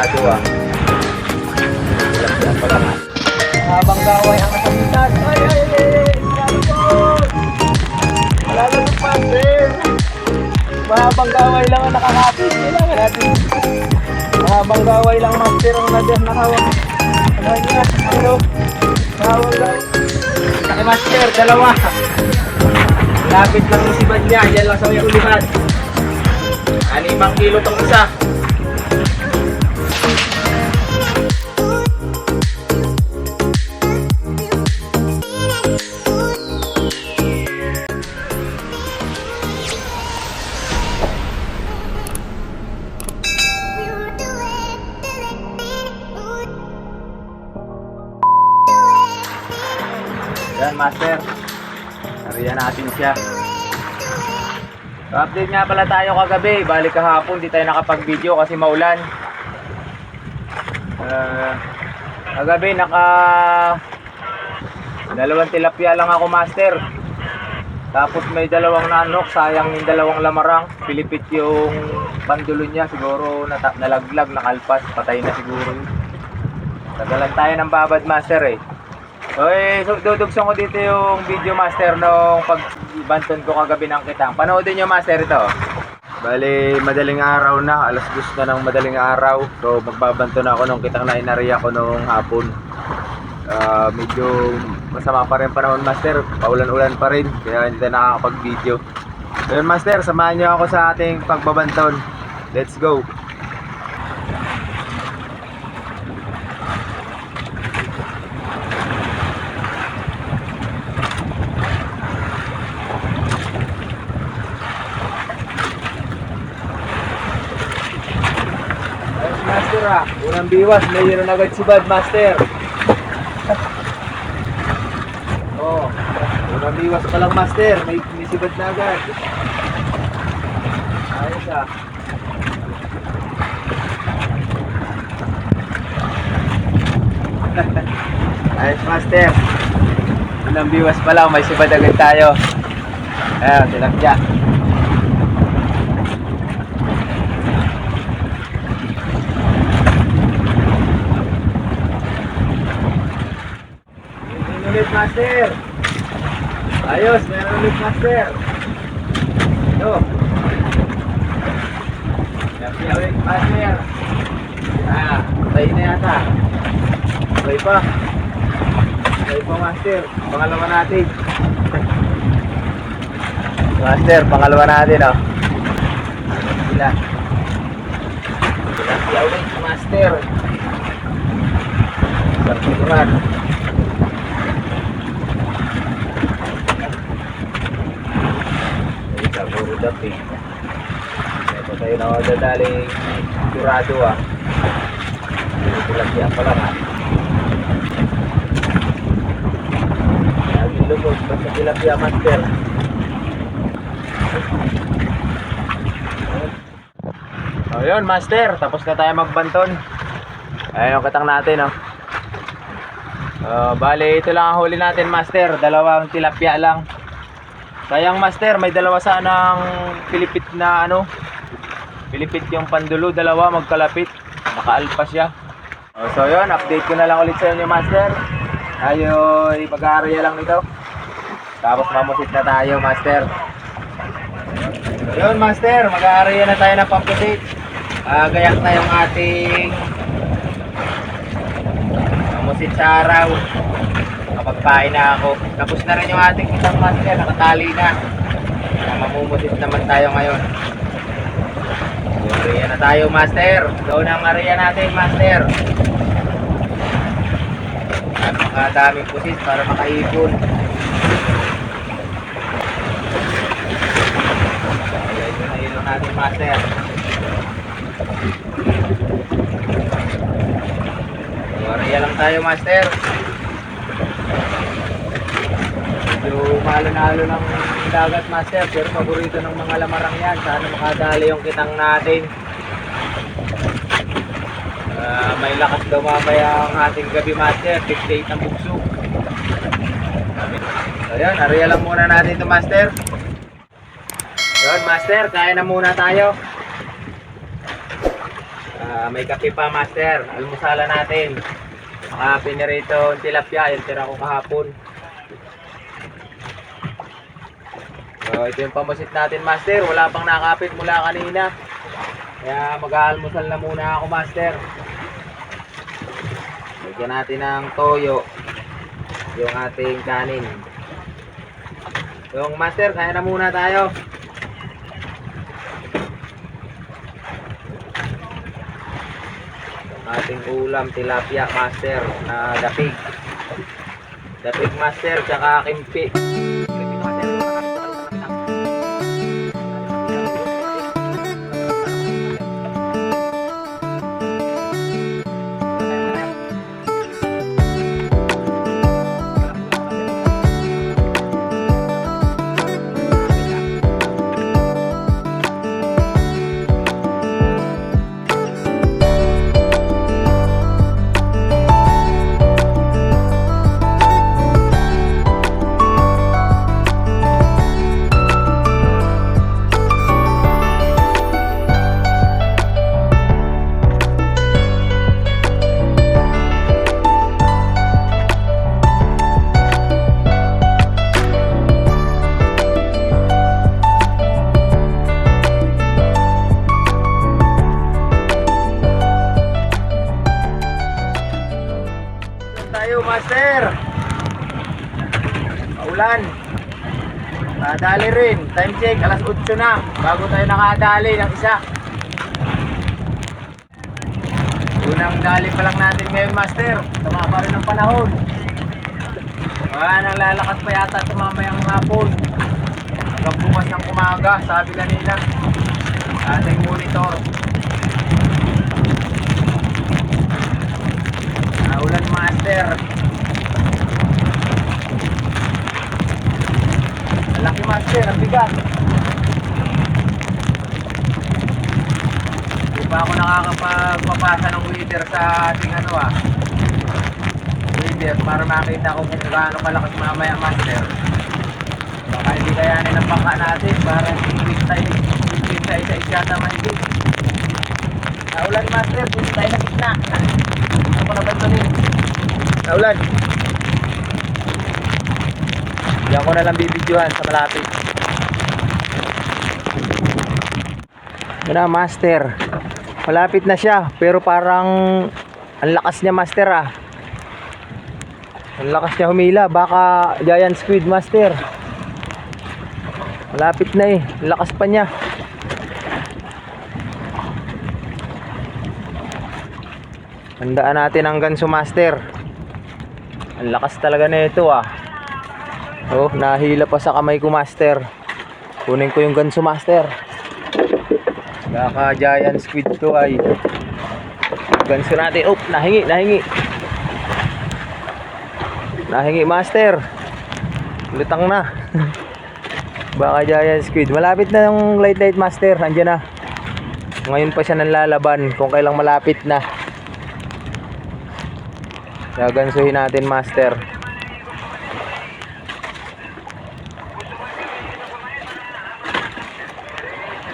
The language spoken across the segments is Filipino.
sigurado ah. Yan pa lang. Habang gaway ang kasabitan. Ay! Lalabot! Lalabot pa sir! Mahabang gaway lang ang nakakapit. Kailangan natin. Mahabang gaway lang master ang nakawag. Ano niya? Ano? Mahabang gaway. Kaya master, dalawa. Lapit lang yung sibad niya. Yan lang sa may ulihan. 5 kilo tong isa. Yan master, nariyan natin siya. So, update nga pala tayo kagabi, balik kahapon di tayo nakapag-video kasi maulan. Kagabi dalawang tilapia lang ako master. Tapos may dalawang nanok, sayang yung dalawang lamarang. Pilipit yung pandulo niya, siguro nalaglag, nakalpas, patay na siguro yun. Tagalan tayo ng babad master eh. So dudugson ko dito yung video master nung pagbanton ko kagabi ng kitang. Panoodin nyo master ito. Bali madaling araw na, alas 2 na ng madaling araw. So magbabanton ako nung kitang na inariya ko nung hapon. Medyo masama pa rin panahon master, paulan-ulan pa rin, kaya hindi tayo nakakapag-video. So yun master, samahan nyo ako sa ating pagbabanton. Let's go! Master unang biwas, mayroon agad si Bad master. Oh, unang biwas pa lang master, may sibad na agad. Ayos Ayos master. Unang biwas pa lang, may sibad agad tayo. Ayan, tilapia. Ulit master. Ayos, meron ulit master. Ito. Tilapia ulit master. Patay na yata. Patay pa. Patay pa master. Pangalawa natin. Master, pangalawa natin oh. Sila. Tilapia ulit master. Sarpikuran. Puro dati. Ito tayo na dadaling sigurado tilapia pa lang Lagi lumos basta tilapia master. So yun master, tapos na tayo magbanton. Ayun yung katang natin bali ito lang ang huli natin master, dalawang tilapia lang. Sayang master, may dalawa sanang pilipit na pilipit yung pandulo, dalawa magkalapit, nakaalpas siya. So yun, update ko na lang ulit sa inyo master. Ayoy, mag-aarya lang nito. Tapos mamusit na tayo master. So yun master, mag-aarya na tayo ng pampusit. Gayak na yung ating mamusit sa araw. Kapagpain na ako. Tapos na rin yung ating isang master, nakatali na. Mamumusit naman tayo ngayon. Area na tayo master. Doon ang area natin master. At makadaming pusit para makaipon. Ayan yung nailong natin master. Area lang tayo master. Medyo mahalo-halo ng dagat master, pero paborito ng mga lamarang yan. Sana makadali yung kitang natin. May lakas daw mamaya ang ating gabi master, 58 ang bugso. So yan, area lang muna natin ito master. Yun master, kaya na muna tayo. May kape pa, master. Almusala natin. Pinirito tilapia, yung tira ko kahapon. So, ito yung pambasit natin, master. Wala pang nakapit mula kanina. Kaya mag-aalmusal na muna ako, master. Lagyan natin ng toyo yung ating kanin. Yung master, kaya na muna tayo. Ating ulam, tilapia, master, na dapig. Dapig, master, tsaka kimpi. Master, maulan. Nadali rin. Time check, alas 8 na. Bago tayo nakadali ng isa. Unang dali pa lang natin ngayon, master. Tama pa rin ang panahon. Nang lalakas pa yata sa mamayang hapon. Hanggang bukas ng umaga, sabi kanina ating monitor. Naulan, master. Laki, master, ang bigat. Hindi pa ako nakakapagpapasa ng weather sa ating weather para makita ko kung gaano kalakas mamaya, master. Baka hindi kayanin ang bangka natin para hindi tayo sa isyata mahigit. Naulan, master, hindi tayo na gitna. Ako na ba ito rin? Naulan. Diyan ko na lang bibidyohan sa malapit. Yan na, master. Malapit na siya, pero parang ang lakas niya, master Ang lakas niya humila. Baka giant squid, master. Malapit na ang lakas pa niya. Handaan natin ang ganso, master. Ang lakas talaga na ito Oh, nahila pa sa kamay ko, master. Kunin ko yung ganso, master. Baka giant squid to ay. Ganso natin. Oh, nahingi. Nahingi, master. Lutang na. Baka giant squid. Malapit na yung light, master. Andiyan na. Ngayon pa siya nanlalaban kung kailang malapit na. Gagansuhin natin, master.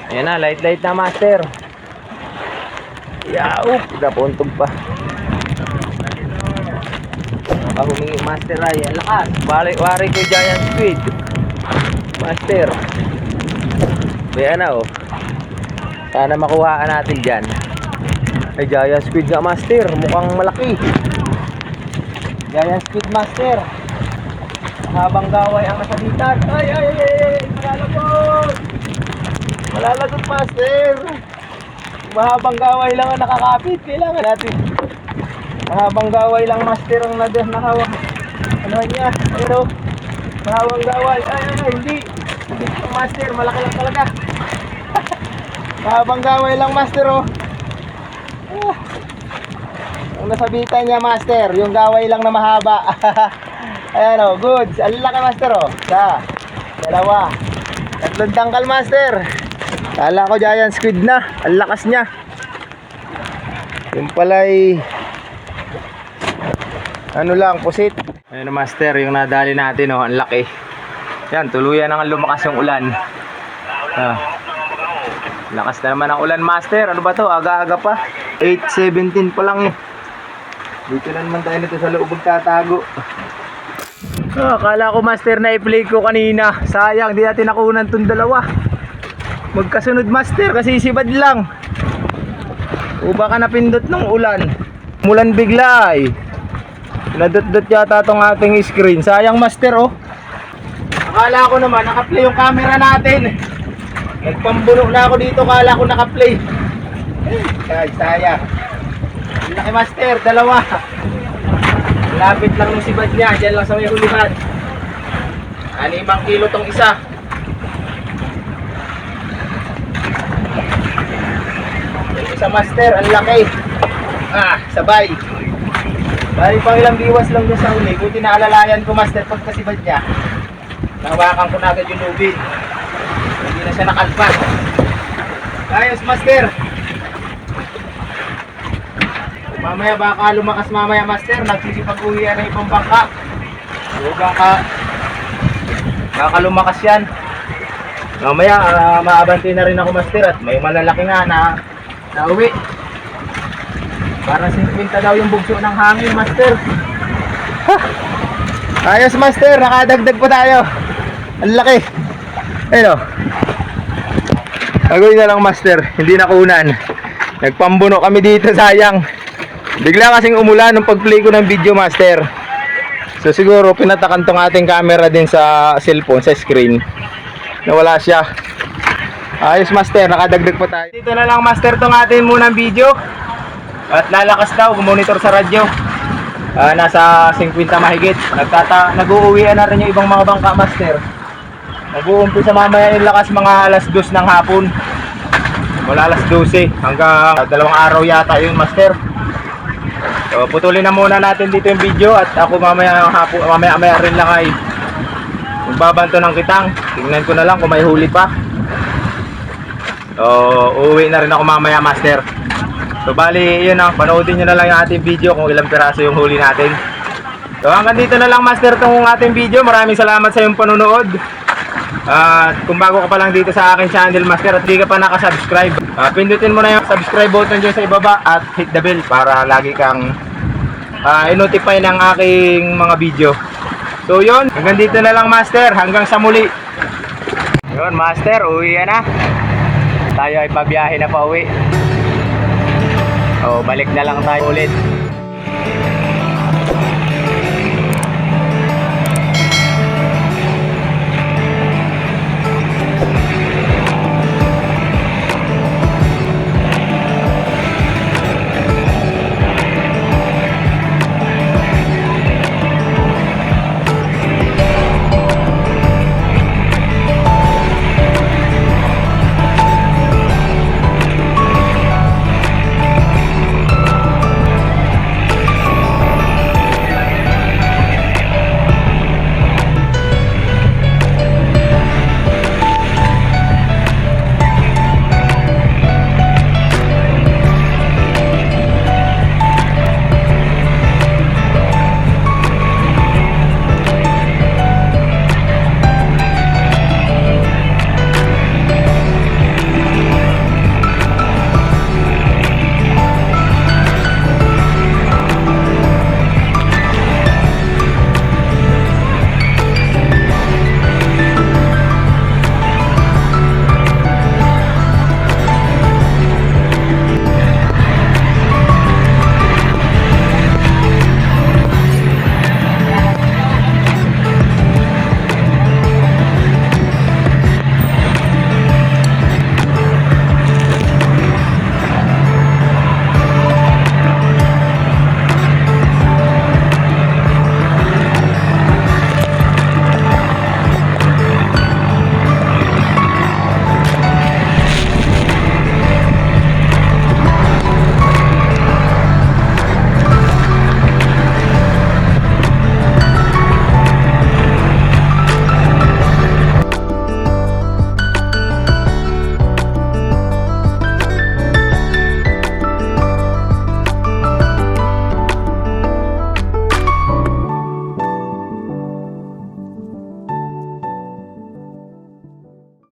Ayan na, light na, master. Yaop, napuntog pa. Humingi, master ay. Ang lakas. Wari ko giant squid, master. Ayan na sana makuhaan natin dyan. Ay, giant squid nga, master. Mukhang malaki. Giant squid, master. Habang gaway ang nasabitan. Ay, malalagot, master. Mahabang gaway lang ang nakakapit. Kailangan natin mahabang gaway lang, master, ang nakawa. Ano niya? Ayun, mahabang gaway. Ay, hindi, master. Malaki lang talaga. Mahabang gaway lang, master. Ang nasabitan niya, master, yung gaway lang na mahaba. Ayan goods. Ang laki, master Isa, dalawa, tatlong tangkal, master. Kala ko giant squid na. Ang lakas niya. Yung pala'y ano lang, pusit. Ayun, master, yung nadali natin ang laki. Yan, tuluyan nang lumakas yung ulan. Lakas na naman ang ulan, master. Ano ba to? Aga-aga pa. 8:17 pa lang eh. Dito na naman tayo nito sa loob magtatago. Akala ko master na i-play ko kanina. Sayang, di natin nakunan tong dalawa. Magkasunod master kasi sibad lang. O baka napindot ng ulan. Mulan bigla eh. Nadot-dot yata tong ating screen. Sayang master oh. Akala ko naman naka-play yung camera natin. Nagpambuno na ako dito, akala ko naka-play. Ay, sayang. Laki master, dalawa. Lapit lang ng sibad niya, dyan lang sa may hulihan. 6 kilo tong isa. Yung isa master, ang laki. Sabay. Bali pang ilang biwas lang doon sa huli. Buti naalalayan ko master pagkasibad niya. Nahawakan ko na agad yung lubid. Hindi na siya nakalpas. Ayos master. Mamaya baka lumakas mamaya master. Nagsisipag-uwian na ibang bangka. Huwag ka. Baka lumakas yan. Mamaya maabante na rin ako master. At may malalaki nga na uwi. Parang 50 daw yung bugso ng hangin master. Ayos master. Nakadagdag pa tayo. Ang laki. Ayun o. Gagawin na lang master. Hindi nakunan. Nagpambuno kami dito, sayang. Bigla kasing umulan nung pag-play ko ng video master. So siguro pinatakan tong ating camera din sa cellphone, sa screen. Nawala siya. Ayos master, nakadagdag pa tayo. Dito na lang master tong ating munang video. At lalakas daw, monitor sa radyo. Nasa 50 mahigit. Nag-uuwian na rin yung ibang mga bangka master. Nag-uumpisa mamaya yung lakas mga alas 2 ng hapon. Wala alas 12 hanggang 2 araw yata yun master. So putulin na muna natin dito yung video. At ako mamaya rin lang ay magbabanto ng kitang. Tingnan ko na lang kung may huli pa. So uuwi na rin ako mamaya master. So bali yun na, panoodin nyo na lang yung ating video kung ilang piraso yung huli natin. So hanggang dito na lang master itong ating video. Maraming salamat sa iyong panonood. Kung bago ka pa lang dito sa aking channel master at di ka pa nakasubscribe, pindutin mo na yung subscribe button dyan sa ibaba at hit the bell para lagi kang i-notify ng aking mga video. So yun, hanggang dito na lang master, hanggang sa muli. Yun master, uwi na. Tayo ay pabiyahe na pa uwi. O balik na lang tayo ulit.